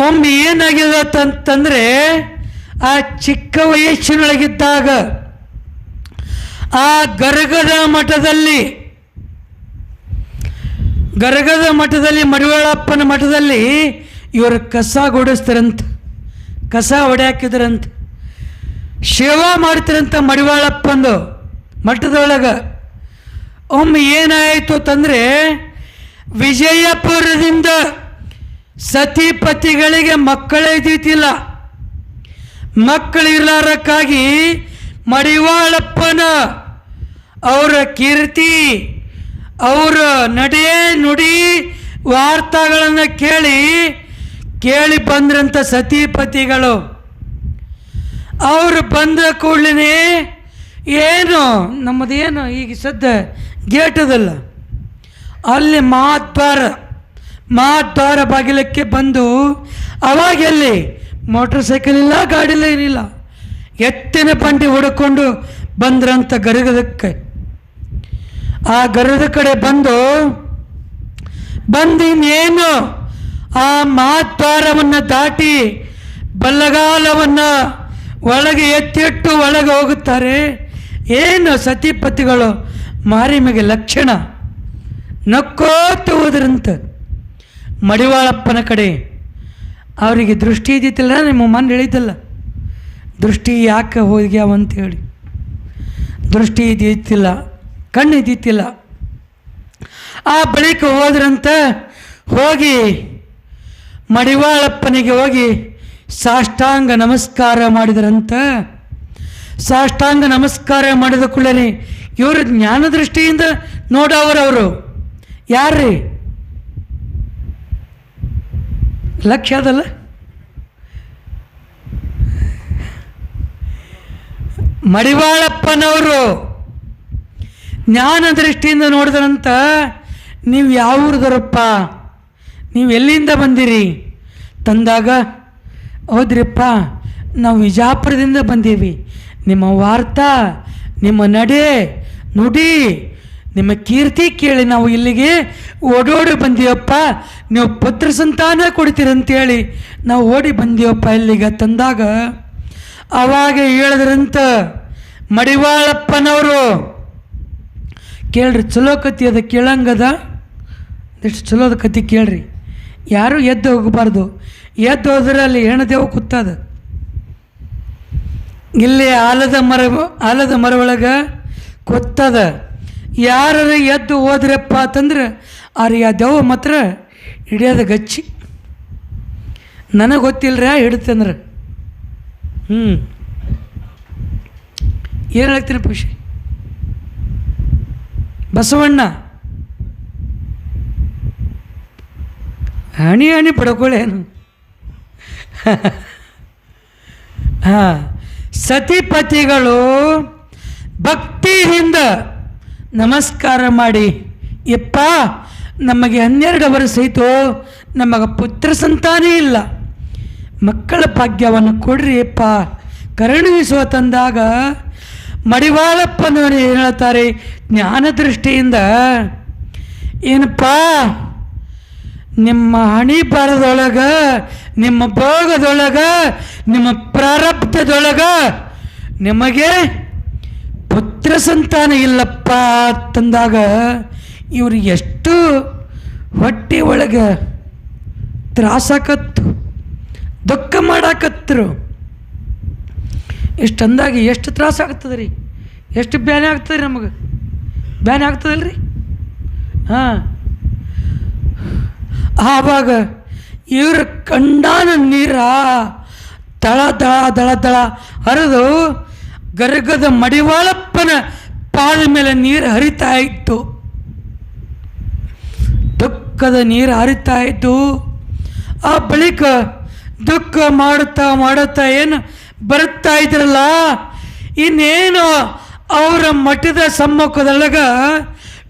ಒಮ್ಮೆ ಏನಾಗಿದತ್ತಂತಂದರೆ, ಆ ಚಿಕ್ಕ ವಯಸ್ಸಿನೊಳಗಿದ್ದಾಗ ಆ ಗರಗದ ಮಠದಲ್ಲಿ ಮಡಿವಾಳಪ್ಪನ ಮಠದಲ್ಲಿ ಇವರು ಕಸ ಗುಡಿಸ್ತಾರಂತ, ಕಸ ಹೊಡ್ಯಾಕಿದ್ರಂತ, ಸೇವಾ ಮಾಡ್ತಾರಂತ ಮಡಿವಾಳಪ್ಪಂದು ಮಠದೊಳಗೆ. ಒಮ್ಮೆ ಏನಾಯಿತು ಅಂತಂದರೆ, ವಿಜಯಪುರದಿಂದ ಸತಿಪತಿಗಳಿಗೆ ಮಕ್ಕಳೇ ಇದ್ದಿದ್ದಿಲ್ಲ. ಮಕ್ಕಳಿರ್ಲಾರಕ್ಕಾಗಿ ಮಡಿವಾಳಪ್ಪನ ಅವರ ಕೀರ್ತಿ, ಅವರ ನಡೆ ನುಡಿ ವಾರ್ತಾಗಳನ್ನು ಕೇಳಿ ಬಂದ್ರಂಥ ಸತಿಪತಿಗಳು. ಅವರು ಬಂದ ಕೂಡಲೇ ಏನು ನಮ್ಮದೇನು ಈಗ ಸದ್ಯ ಗೇಟ್ ಅದಲ್ಲ, ಅಲ್ಲಿ ಮಹಾದ್ವಾರ ಬಾಗಿಲಕ್ಕೆ ಬಂದು, ಅವಾಗೆಲ್ಲಿ ಮೋಟ್ರ್ ಸೈಕಲ್ ಇಲ್ಲ, ಗಾಡಿಲ್ಲ, ಏನಿಲ್ಲ, ಎತ್ತಿನ ಬಂಡಿ ಹುಡ್ಕೊಂಡು ಬಂದ್ರಂಥ ಗರಗದಕ್ಕೆ. ಆ ಗರದ ಕಡೆ ಬಂದಿನ್ನೇನು ಆ ಮಹಾದ್ವಾರವನ್ನು ದಾಟಿ ಬಲ್ಲಗಾಲವನ್ನು ಒಳಗೆ ಎತ್ತಿಟ್ಟು ಒಳಗೆ ಹೋಗುತ್ತಾರೆ. ಏನು ಸತಿಪತಿಗಳು ಮಾರಿಮೆಗೆ ಲಕ್ಷಣ ನಕ್ಕೋತ ಹೋದ್ರಂತ ಮಡಿವಾಳಪ್ಪನ ಕಡೆ. ಅವರಿಗೆ ದೃಷ್ಟಿ ಇದ್ದಿತ್ತಿಲ್ಲ, ನಿಮ್ಮ ಮನೆ ಹೇಳಿದ್ದಲ್ಲ, ದೃಷ್ಟಿ ಯಾಕೆ ಹೋಗ್ಯಾವಂತೇಳಿ. ದೃಷ್ಟಿ ಇದ್ದಿತ್ತಿಲ್ಲ, ಕಣ್ಣು ಇದ್ದಿತ್ತಿಲ್ಲ. ಆ ಬಳಿಕ ಹೋದ್ರಂತ, ಹೋಗಿ ಮಡಿವಾಳಪ್ಪನಿಗೆ ಹೋಗಿ ಸಾಷ್ಟಾಂಗ ನಮಸ್ಕಾರ ಮಾಡಿದ್ರಂತ. ಸಾಷ್ಟಾಂಗ ನಮಸ್ಕಾರ ಮಾಡಿದ ಕೂಡಲೇ ಇವರು ಜ್ಞಾನದೃಷ್ಟಿಯಿಂದ ನೋಡೋರವರು ಯಾರ್ರೀ? ಲಕ್ಷ್ಯ ಅದಲ್ಲ, ಮಡಿವಾಳಪ್ಪನವರು ಜ್ಞಾನ ದೃಷ್ಟಿಯಿಂದ ನೋಡಿದ್ರಂತ. ನೀವು ಯಾವ ಊರದರಪ್ಪ, ನೀವು ಎಲ್ಲಿಂದ ಬಂದಿರಿ ತಂದಾಗ, ಹೌದ್ರಿಪ್ಪ ನಾವು ವಿಜಾಪುರದಿಂದ ಬಂದೀವಿ. ನಿಮ್ಮ ವಾರ್ತಾ, ನಿಮ್ಮ ನಡೆ ನುಡಿ, ನಿಮ್ಮ ಕೀರ್ತಿ ಕೇಳಿ ನಾವು ಇಲ್ಲಿಗೆ ಓಡೋಡಿ ಬಂದೀವಪ್ಪ. ನೀವು ಪುತ್ರ ಸಂತಾನ ಕೊಡ್ತೀರಂತೇಳಿ ನಾವು ಓಡಿ ಬಂದೀವಪ್ಪ ಇಲ್ಲಿಗೆ ತಂದಾಗ, ಆವಾಗ ಹೇಳಿದ್ರಂತ ಮಡಿವಾಳಪ್ಪನವರು. ಕೇಳ್ರಿ, ಚಲೋ ಕತಿ ಅದ, ಕೇಳಂಗದ, ಎಷ್ಟು ಚಲೋದ ಕತಿ ಕೇಳ್ರಿ. ಯಾರೂ ಎದ್ದು ಹೋಗಬಾರ್ದು, ಎದ್ದು ಹೋದ್ರೆ ಅಲ್ಲಿ ಹೆಣದೇವು ಕೂತದ. ಇಲ್ಲಿ ಆಲದ ಮರ ಒಳಗೆ ಕೂತದ. ಯಾರು ಎದ್ದು ಹೋದ್ರಪ್ಪ ಅಂತಂದ್ರೆ ಅವ್ರಿಗೆ ಆ ದೆವ್ವ ಮಾತ್ರ ಹಿಡಿಯೋದ ಗಚ್ಚಿ. ನನಗೆ ಗೊತ್ತಿಲ್ಲರ ಹಿಡಿತಂದ್ರೆ. ಏನು ಹೇಳ್ತೀನಿ ಖುಷಿ ಬಸವಣ್ಣ, ಹಣಿ ಪಡ್ಕೊಳ್ಳೇನು. ಸತಿಪತಿಗಳು ಭಕ್ತಿಯಿಂದ ನಮಸ್ಕಾರ ಮಾಡಿ, ಯಪ್ಪ ನಮಗೆ 12 ವರ್ಷ ಆಯಿತು, ನಮಗೆ ಪುತ್ರ ಸಂತಾನೇ ಇಲ್ಲ, ಮಕ್ಕಳ ಭಾಗ್ಯವನ್ನು ಕೊಡ್ರಿ ಅಪ್ಪ, ಕರುಣಿಸುವ ತಂದಾಗ ಮಡಿವಾಳಪ್ಪನವರು ಏನು ಹೇಳ್ತಾರೆ ಜ್ಞಾನದೃಷ್ಟಿಯಿಂದ, ಏನಪ್ಪ ನಿಮ್ಮ ಹಣಿ ಬರದೊಳಗೆ, ನಿಮ್ಮ ಭೋಗದೊಳಗೆ, ನಿಮ್ಮ ಪ್ರಾರಬ್ಧದೊಳಗೆ ನಿಮಗೆ ಪುತ್ರ ಸಂತಾನ ಇಲ್ಲಪ್ಪ ತಂದಾಗ ಇವ್ರಿಗೆ ಎಷ್ಟು ಹೊಟ್ಟೆ ಒಳಗೆ ತ್ರಾಸಾಕತ್ತು, ದುಃಖ ಮಾಡಾಕತ್ತರು. ಇಷ್ಟು ಅಂದಾಗಿ ಎಷ್ಟು ತ್ರಾಸ ಆಗ್ತದೆ ರೀ, ಎಷ್ಟು ಬ್ಯಾನೆ ಆಗ್ತದೆ ರೀ, ನಮಗೆ ಬ್ಯಾನೆ ಆಗ್ತದಲ್ರಿ. ಆವಾಗ ಇವ್ರ ಕಂಡಾನ ನೀರ ದಳ ದಳ ದಳ ದಳ ಹರಿದು ಗರ್ಗದ ಮಡಿವಾಳಪ್ಪನ ಪಾದ ಮೇಲೆ ನೀರು ಹರಿತಾ ಇತ್ತು. ದುಃಖದ ನೀರು ಹರಿತಾ ಇತ್ತು. ಆ ಬಳಿಕ ದುಃಖ ಮಾಡುತ್ತಾ ಏನು ಬರುತ್ತಾ ಇದ್ರಲ್ಲ, ಇನ್ನೇನು ಅವರ ಮಠದ ಸಮ್ಮುಖದೊಳಗ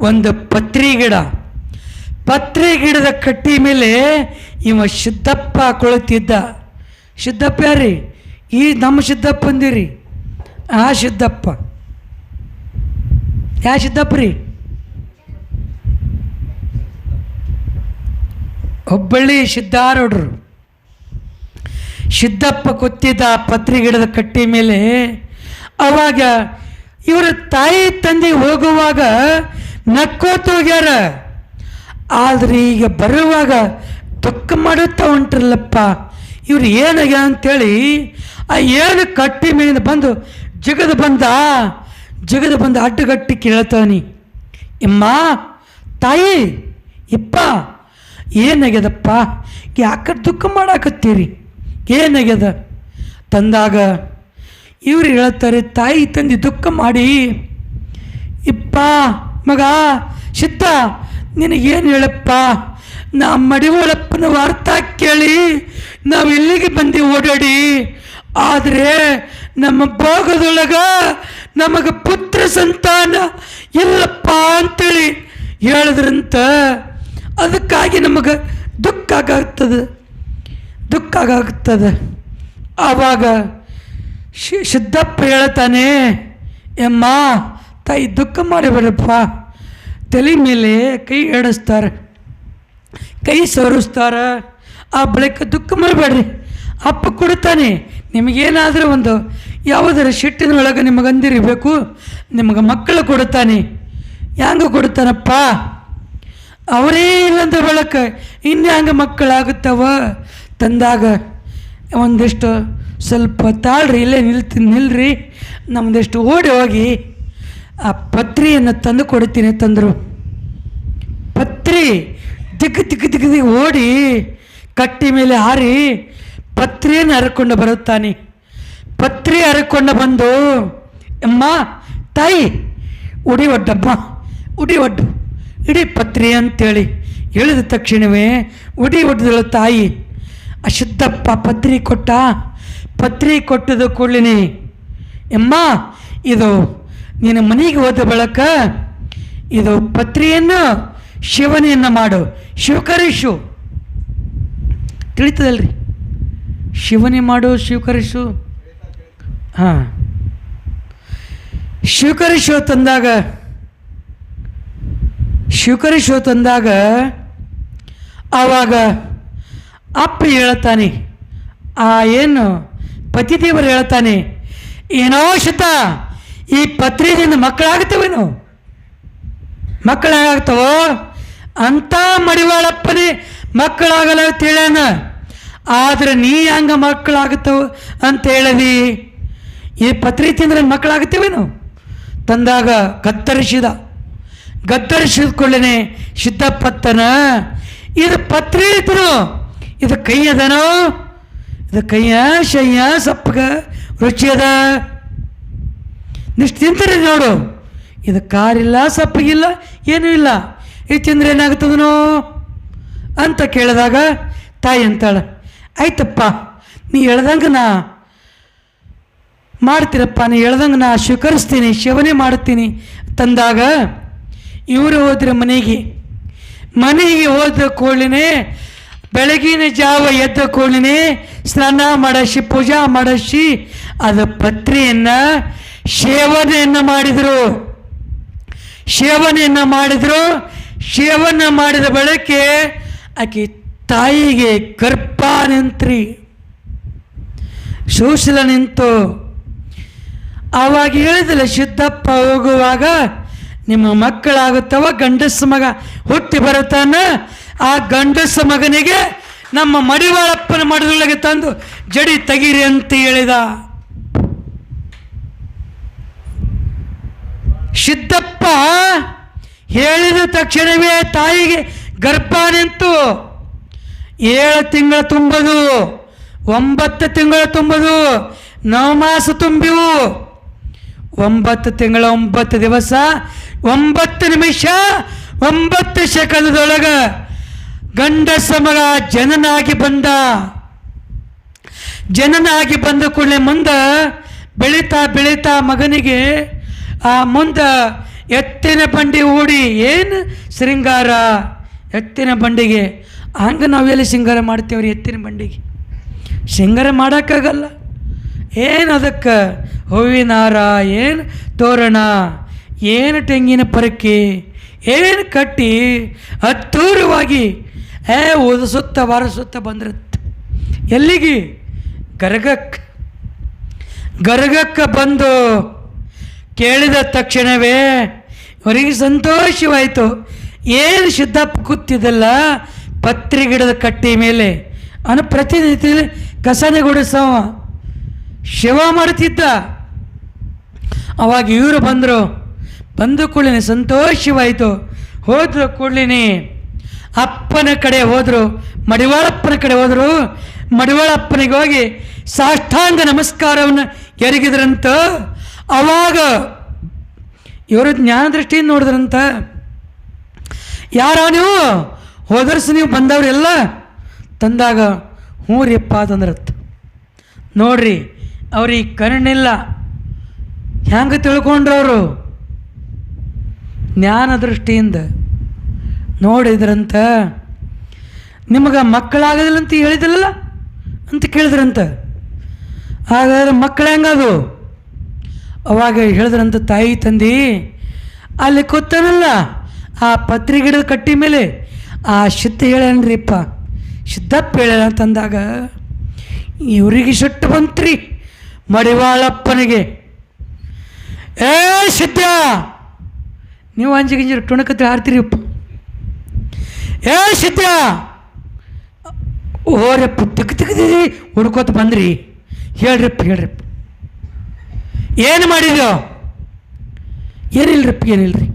ಒಂದು ಪತ್ರಿ ಗಿಡದ ಕಟ್ಟಿ ಮೇಲೆ ಇವ ಸಿದ್ದಪ್ಪ ಕುಳಿತಿದ್ದ. ಸಿದ್ದಪ್ಪ ಯಾರಿ? ಈ ನಮ್ಮ ಸಿದ್ದಪ್ಪ ಅಂದಿರಿ. ಆ ಸಿದ್ದಪ್ಪ ಯಾವ ಸಿದ್ದಪ್ಪ ರೀ? ಹುಬ್ಬಳ್ಳಿ ಸಿದ್ದಾರೂಢರು. ಸಿದ್ದಪ್ಪ ಕೂತಿದ್ದ ಪತ್ರಿ ಗಿಡದ ಕಟ್ಟಿ ಮೇಲೆ. ಅವಾಗ ಇವರ ತಾಯಿ ತಂದೆ ಹೋಗುವಾಗ ನಕ್ಕೋತ ಹೋಗ್ಯಾರ. ಆದರೆ ಈಗ ಬರುವಾಗ ದುಃಖ ಮಾಡುತ್ತಾ ಹೊಂಟ್ರಲ್ಲಪ್ಪ, ಇವ್ರು ಏನಾಗ್ಯ ಅಂತೇಳಿ ಆ ಏನು ಕಟ್ಟಿ ಮೇಲೆ ಬಂದು ಜಿಗದು ಬಂದ ಅಡ್ಡಗಟ್ಟಿ ಕೇಳ್ತಾನೆ, ಇಮ್ಮ ತಾಯಿ ಇಪ್ಪ ಏನಾಗ್ಯದಪ್ಪ, ಯಾಕೆ ದುಃಖ ಮಾಡಾಕತ್ತೀರಿ, ಏನಾಗ್ಯದ ತಂದಾಗ ಇವ್ರು ಹೇಳ್ತಾರೆ, ತಾಯಿ ತಂದೆ ದುಃಖ ಮಾಡಿ, ಇಪ್ಪ ಮಗ ಸಿದ್ಧ ನಿನಗೇನು ಹೇಳಪ್ಪ, ನಾ ಮಡಿವಾಳಪ್ಪನ ವಾರ್ತಾ ಕೇಳಿ ನಾವು ಇಲ್ಲಿಗೆ ಬಂದು ಓಡಾಡಿ, ಆದರೆ ನಮ್ಮ ಭೋಗದೊಳಗ ನಮಗೆ ಪುತ್ರ ಸಂತಾನ ಇಲ್ಲಪ್ಪ ಅಂತೇಳಿ ಹೇಳಿದ್ರಂತ. ಅದಕ್ಕಾಗಿ ನಮಗೆ ದುಃಖ ಆಗಾಗ್ತದೆ. ಆವಾಗ ಸಿದ್ದಪ್ಪ ಹೇಳ್ತಾನೆ, ಎಮ್ಮ ತಾಯಿ ದುಃಖ ಮಾಡಿಬೇಡಪ್ಪ. ತಲೆ ಮೇಲೆ ಕೈ ಎಡಿಸ್ತಾರೆ, ಕೈ ಸವರಿಸ್ತಾರೆ. ಆ ಬಳಿಕ ದುಃಖ ಮಾಡಬೇಡ್ರಿ, ಅಪ್ಪ ಕೊಡ್ತಾನೆ. ನಿಮಗೇನಾದರೂ ಒಂದು ಯಾವುದರ ಸಿಟ್ಟಿನೊಳಗೆ ನಿಮಗಂದಿರಬೇಕು, ನಿಮಗೆ ಮಕ್ಕಳು ಕೊಡ್ತಾನೆ. ಹ್ಯಾಂಗೆ ಕೊಡ್ತಾನಪ್ಪ, ಅವರೇ ಇಲ್ಲಂದ ಬಳಕ ಇನ್ಯಾಂಗ ಮಕ್ಕಳಾಗುತ್ತವ ತಂದಾಗ, ಒಂದಿಷ್ಟು ಸ್ವಲ್ಪ ತಾಳ್ರಿ, ಇಲ್ಲೇ ನಿಲ್ರಿ, ನಮ್ಮದಿಷ್ಟು ಓಡಿ ಹೋಗಿ ಆ ಪತ್ರಿಯನ್ನು ತಂದು ಕೊಡ್ತೀನಿ ತಂದರು. ಪತ್ರಿ ದಿಗ್ಗಿ ಓಡಿ ಕಟ್ಟಿ ಮೇಲೆ ಹಾರಿ ಪತ್ರಿಯನ್ನು ಹರ್ಕೊಂಡು ಬರುತ್ತಾನೆ. ಪತ್ರಿ ಹರ್ಕೊಂಡು ಬಂದು, ಅಮ್ಮ ತಾಯಿ ಉಡಿ ಒಡ್ಡಮ್ಮ, ಉಡಿ ಒಡ್ಡು, ಇಡೀ ಪತ್ರಿ ಅಂತೇಳಿ ಹೇಳಿದ ತಕ್ಷಣವೇ ಉಡಿ ಒಡ್ದಳು ತಾಯಿ. ಸಿದ್ದಪ್ಪ ಪತ್ರಿ ಕೊಟ್ಟ. ಪತ್ರಿ ಕೊಟ್ಟದ ಕೂಡಲೇ, ಅಮ್ಮ ಇದು ನೀನು ಮನೆಗೆ ಹೋದ ಬಳಕ ಇದು ಪತ್ರಿಯನ್ನು ಶಿವನೆಯನ್ನು ಮಾಡು, ಶಿವಕರಿಸು, ತಿಳಿತದಲ್ರಿ, ಶಿವನೇ ಮಾಡು, ಶಿವಕರಿಸು. ಹಾಂ, ಶಿವಕರಿಸು ತಂದಾಗ ಆವಾಗ ಅಪ್ಪ ಹೇಳ್ತಾನೆ, ಆ ಏನು ಪತಿದೇವರು ಹೇಳ್ತಾನೆ, ಏನೋ ಶಿತ ಈ ಪತ್ರಿದಿಂದ ಮಕ್ಕಳಾಗ್ತವೇನು, ಮಕ್ಕಳಾಗ್ತವೋ ಅಂತ ಮಡಿವಾಳಪ್ಪನೇ ಮಕ್ಕಳಾಗಲ್ಲ ತಿಳನ, ಆದರೆ ನೀ ಹಂಗ ಮಕ್ಕಳಾಗುತ್ತವ ಅಂತ ಹೇಳಿದಿ, ಈ ಪತ್ರಿ ತಿಂದ್ರೆ ಮಕ್ಕಳಾಗುತ್ತವೇನು ತಂದಾಗ ಗದ್ದರಿಸಿದ ಕೂಡಲೇ ಸಿದ್ದಪ್ಪತ್ತನ, ಇದು ಪತ್ರಿ ಇದ್ರು, ಇದು ಕೈ ಅದನೋ, ಇದು ಕೈಯ ಶಯ್ಯ ಸಪ್ಪಗ ರುಚಿ ಅದ, ನಿಷ್ಟು ತಿಂತಾರೆ ನೋಡು, ಇದು ಕಾರಿಲ್ಲ ಸಪ್ಪಗಿಲ್ಲ ಏನೂ ಇಲ್ಲ, ಇದು ತಿಂದ್ರೆ ಏನಾಗ್ತದನೋ ಅಂತ ಕೇಳಿದಾಗ ತಾಯಿ ಅಂತಾಳ, ಆಯ್ತಪ್ಪ ನೀ ಹೇಳ್ದಂಗೆ ನಾ ಮಾಡ್ತೀರಪ್ಪ, ನೀ ಹೇಳ್ದಂಗೆ ನಾ ಸ್ವೀಕರಿಸ್ತೀನಿ, ಸೇವನೆ ಮಾಡ್ತೀನಿ ತಂದಾಗ ಇವರು ಹೋದ್ರೆ ಮನೆಗೆ ಹೋದ ಕೂಡಲೇ ಬೆಳಗಿನ ಜಾವ ಎದ್ದ ಕೂಡಲೇ ಸ್ನಾನ ಮಾಡಿಸಿ ಪೂಜಾ ಮಾಡಿಸಿ ಅದು ಪತ್ರಿಯನ್ನು ಸೇವನೆಯನ್ನು ಮಾಡಿದ ಬಳಿಕೆ ಆಕೆ ತಾಯಿಗೆ ಗರ್ಭ ನಿಂತ್ರಿ, ಸೂಸಲ ನಿಂತು. ಆವಾಗ ಹೇಳಿದಿಲ್ಲ ಸಿದ್ದಪ್ಪ ಹೋಗುವಾಗ, ನಿಮ್ಮ ಮಕ್ಕಳಾಗುತ್ತವ, ಗಂಡಸ ಮಗ ಹುಟ್ಟಿ ಬರುತ್ತಾನ, ಆ ಗಂಡಸ ಮಗನಿಗೆ ನಮ್ಮ ಮಡಿವಾಳಪ್ಪನ ಮಡದೊಳಗೆ ತಂದು ಜಡಿ ತೆಗೀರಿ ಅಂತ ಹೇಳಿದ. ಸಿದ್ದಪ್ಪ ಹೇಳಿದ ತಕ್ಷಣವೇ ತಾಯಿಗೆ ಗರ್ಭ ನಿಂತು 7 ತಿಂಗಳ ತುಂಬದು, 9 ತಿಂಗಳು ತುಂಬದು, 9 ಮಾಸ ತುಂಬಿವು, 9 ತಿಂಗಳ 9 ದಿವಸ 9 ನಿಮಿಷ 9 ಸೆಕೆಂಡದೊಳಗ ಗಂಡಸ ಮಗ ಜನನಾಗಿ ಬಂದ ಕೂಡಲೇ ಮುಂದೆ ಬೆಳೀತಾ ಮಗನಿಗೆ ಆ ಮುಂದೆ ಎತ್ತಿನ ಬಂಡಿ ಹೂಡಿ, ಏನು ಶೃಂಗಾರ ಎತ್ತಿನ ಬಂಡಿಗೆ, ಹಂಗೆ ನಾವೆಲ್ಲಿ ಶೃಂಗಾರ ಮಾಡ್ತೇವ್ರಿ, ಎತ್ತಿನ ಬಂಡಿಗೆ ಶೃಂಗಾರ ಮಾಡೋಕ್ಕಾಗಲ್ಲ. ಏನು ಅದಕ್ಕೆ ಹೂವಿನ ಹಾರ, ಏನು ತೋರಣ, ಏನು ತೆಂಗಿನ ಪರಕೆ, ಏನು ಕಟ್ಟಿ ಹತ್ತೂರವಾಗಿ ಓದಿಸುತ್ತ ಬಾರಿಸುತ್ತ ಬಂದಿರುತ್ತೆ. ಎಲ್ಲಿಗೆ ಗರ್ಗಕ್ಕೆ ಬಂದು ಕೇಳಿದ ತಕ್ಷಣವೇ ಅವರಿಗೆ ಸಂತೋಷವಾಯಿತು. ಏನು ಸಿದ್ದಪ್ಪ ಕೂತಿದ್ದಲ್ಲ ಪತ್ರಿ ಗಿಡದ ಕಟ್ಟಿ ಮೇಲೆ ಅವನು ಪ್ರತಿನಿತ್ಯ ಕಸನೆ ಗುಡಿಸವ ಶಿವ ಮಾಡ್ತಿದ್ದ. ಅವಾಗ ಇವರು ಬಂದು ಕೂಡಲೇ ಸಂತೋಷವಾಯಿತು. ಹೋದ್ರು ಕೂಡಲೇ ಅಪ್ಪನ ಕಡೆ ಹೋದರು, ಮಡಿವಾಳಪ್ಪನ ಕಡೆ ಹೋದರು. ಮಡಿವಾಳಪ್ಪನಿಗೆ ಹೋಗಿ ಸಾಷ್ಟಾಂಗ ನಮಸ್ಕಾರವನ್ನು ಎರಗಿದ್ರಂತ. ಅವಾಗ ಇವರು ಜ್ಞಾನ ದೃಷ್ಟಿಯಿಂದ ನೋಡಿದ್ರಂತ. ಯಾರ ನೀವು ಹೋದರ್ಸ ನೀವು ಬಂದವರೆಲ್ಲ ತಂದಾಗ ಹ್ಞೂ ರೀಪ್ಪ ತಂದ್ರತ್ತು. ನೋಡ್ರಿ ಅವ್ರಿಗೆ ಕಣ್ಣಿಲ್ಲ, ಹೆಂಗೆ ತಿಳ್ಕೊಂಡ್ರವರು ಜ್ಞಾನ ದೃಷ್ಟಿಯಿಂದ ನೋಡಿದ್ರಂತ. ನಿಮಗೆ ಮಕ್ಕಳಾಗೋದಿಲ್ಲ ಅಂತ ಹೇಳಿದಿಲ್ಲ ಅಂತ ಕೇಳಿದ್ರಂತ. ಹಾಗಾದ್ರೆ ಮಕ್ಕಳು ಹೆಂಗದು? ಅವಾಗ ಹೇಳಿದ್ರಂತ, ತಾಯಿ ತಂದೆ ಅಲ್ಲಿ ಕೂತಾನಲ್ಲ ಆ ಪತ್ರಿ ಗಿಡದ ಕಟ್ಟಿ ಮೇಲೆ ಆ ಸಿದ್ಧ ಹೇಳ್ಯಾನ್ರಿಪ್ಪ, ಸಿದ್ದಪ್ಪ ಹೇಳ್ಯಾನ ಅಂತಂದಾಗ ಇವರಿಗೆ ಸಿಟ್ಟು ಬಂತ್ರಿ ಮಡಿವಾಳಪ್ಪನಿಗೆ. ಏ ಸಿದ್ಧ, ನೀವು ಅಂಜಿಗಿಂಜಿ ಟುಣಕತ್ತೆ ಹಾರ್ತೀರಿಪ್ಪ. ಏ ಸಿದ್ಧ, ಓರಪ್ಪ ತಿಕ್ಕಿದ್ದೀರಿ ಹುಡ್ಕೋತ ಬಂದ್ರಿ, ಹೇಳ್ರಿಪ್ಪ ಏನು ಮಾಡಿದ್ಯೋ? ಏನಿಲ್ರಿ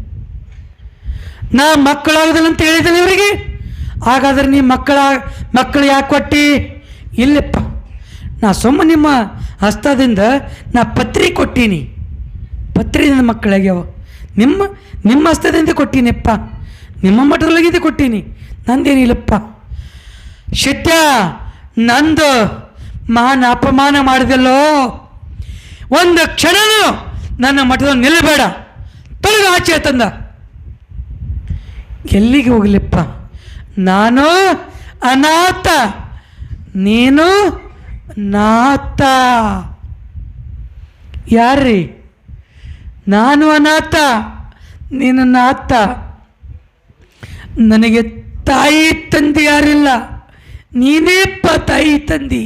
ನಾ ಮಕ್ಕಳಾಗೋದಿಲ್ಲ ಅಂತ ಹೇಳಿದ್ದೀನಿ ಇವರಿಗೆ. ಹಾಗಾದ್ರೆ ನೀ ಮಕ್ಕಳು ಯಾಕೆ ಕೊಟ್ಟಿ? ಇಲ್ಲಪ್ಪ, ನಾ ಸುಮ್ಮ ನಿಮ್ಮ ಹಸ್ತದಿಂದ ನಾ ಪತ್ರಿ ಕೊಟ್ಟೀನಿ, ಪತ್ರಿಯಿಂದ ಮಕ್ಕಳಾಗ್ಯಾವ. ನಿಮ್ಮ ಹಸ್ತದಿಂದ ಕೊಟ್ಟೀನಿಪ್ಪ, ನಿಮ್ಮ ಮಠದೊಳಗಿಂದ ಕೊಟ್ಟೀನಿ, ನಂದೇನಿಲ್ಲಪ್ಪ. ಸಿದ್ಧ, ನಂದು ಮಹಾನ್ ಅಪಮಾನ ಮಾಡಿದಲ್ಲೋ, ಒಂದು ಕ್ಷಣನೂ ನನ್ನ ಮಠದಲ್ಲಿ ನಿಲ್ಲಬೇಡ, ತೊಲಗ ಆಚೆ ತಂದ. ಎಲ್ಲಿಗೆ ಹೋಗ್ಲಿಪ್ಪ? ನಾನು ಅನಾಥ, ನೀನು ನಾಥ. ಯಾರ್ರೀ? ನಾನು ಅನಾಥ, ನೀನು ನಾಥ. ನನಗೆ ತಾಯಿ ತಂದೆ ಯಾರಿಲ್ಲ, ನೀನೇಪ್ಪ ತಾಯಿ ತಂದೆ.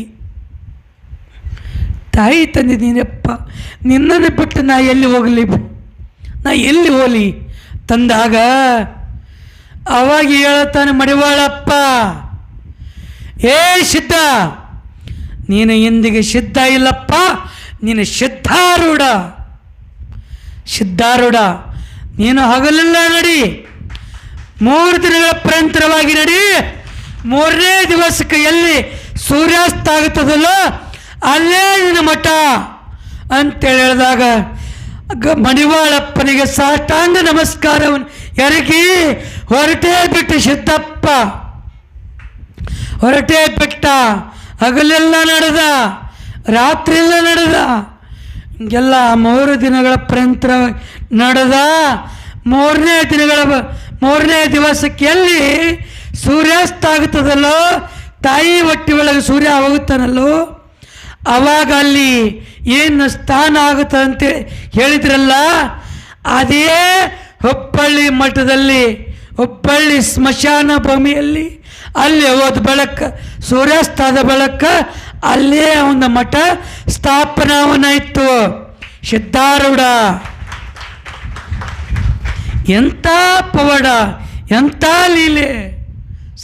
ತಾಯಿ ತಂದೆ ನೀನಪ್ಪ, ನಿನ್ನನ್ನು ಬಿಟ್ಟು ನಾ ಎಲ್ಲಿ ಹೋಗಲಿ ತಂದಾಗ ಅವಾಗ ಹೇಳ್ತಾನೆ ಮಡಿವಾಳಪ್ಪ, ಏ ಸಿದ್ಧ, ನೀನು ಇಂದಿಗೆ ಸಿದ್ಧ ಇಲ್ಲಪ್ಪ, ನೀನು ಸಿದ್ಧಾರೂಢ. ನೀನು ಹಗಲೆಲ್ಲ ನಡಿ, 3 ದಿನಗಳ ಪರಂತರವಾಗಿ ನಡಿ. 3ನೇ ದಿವಸಕ್ಕೆ ಎಲ್ಲಿ ಸೂರ್ಯಾಸ್ತ ಆಗುತ್ತದಲ್ಲೋ ಅಲ್ಲೇ ನಿನ್ನ ಮಠ ಅಂತೇಳಿ ಹೇಳಿದಾಗ ಮಡಿವಾಳಪ್ಪನಿಗೆ ಸಾಷ್ಟಾಂಗ ನಮಸ್ಕಾರವನ್ನು ಎರಗಿ ಹೊರಟೇ ಬಿಟ್ಟು ಸಿದ್ದಪ್ಪ ಹೊರಟೇ ಬಿಟ್ಟ. ಹಗಲೆಲ್ಲ ನಡೆದ, ರಾತ್ರಿ ಎಲ್ಲ ನಡೆದ, ಹಿಂಗೆಲ್ಲ 3 ದಿನಗಳ ಪರಂತರ ನಡೆದ. 3ನೇ ದಿವಸಕ್ಕೆ ಎಲ್ಲಿ ಸೂರ್ಯಾಸ್ತ ಆಗುತ್ತದಲ್ಲೋ, ತಾಯಿ ಹೊಟ್ಟೆ ಒಳಗೆ ಸೂರ್ಯ ಹೋಗುತ್ತಾನಲ್ಲೋ, ಅವಾಗ ಅಲ್ಲಿ ಏನು ಸ್ಥಾನ ಆಗುತ್ತೆ ಅಂತೇಳಿ ಹೇಳಿದ್ರಲ್ಲ, ಅದೇ ಹುಬ್ಬಳ್ಳಿ ಮಠದಲ್ಲಿ, ಹುಬ್ಬಳ್ಳಿ ಸ್ಮಶಾನ ಭೂಮಿಯಲ್ಲಿ ಅಲ್ಲಿ ಹೋದ ಬೆಳಕು, ಸೂರ್ಯಾಸ್ತಾದ ಬೆಳಕು, ಅಲ್ಲೇ ಒಂದು ಮಠ ಸ್ಥಾಪನಾವನಾಯಿತು. ಸಿದ್ಧಾರೂಢ ಎಂಥ ಪವಾಡ, ಎಂಥ ಲೀಲೆ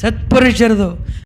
ಸತ್ಪುರುಷರದು.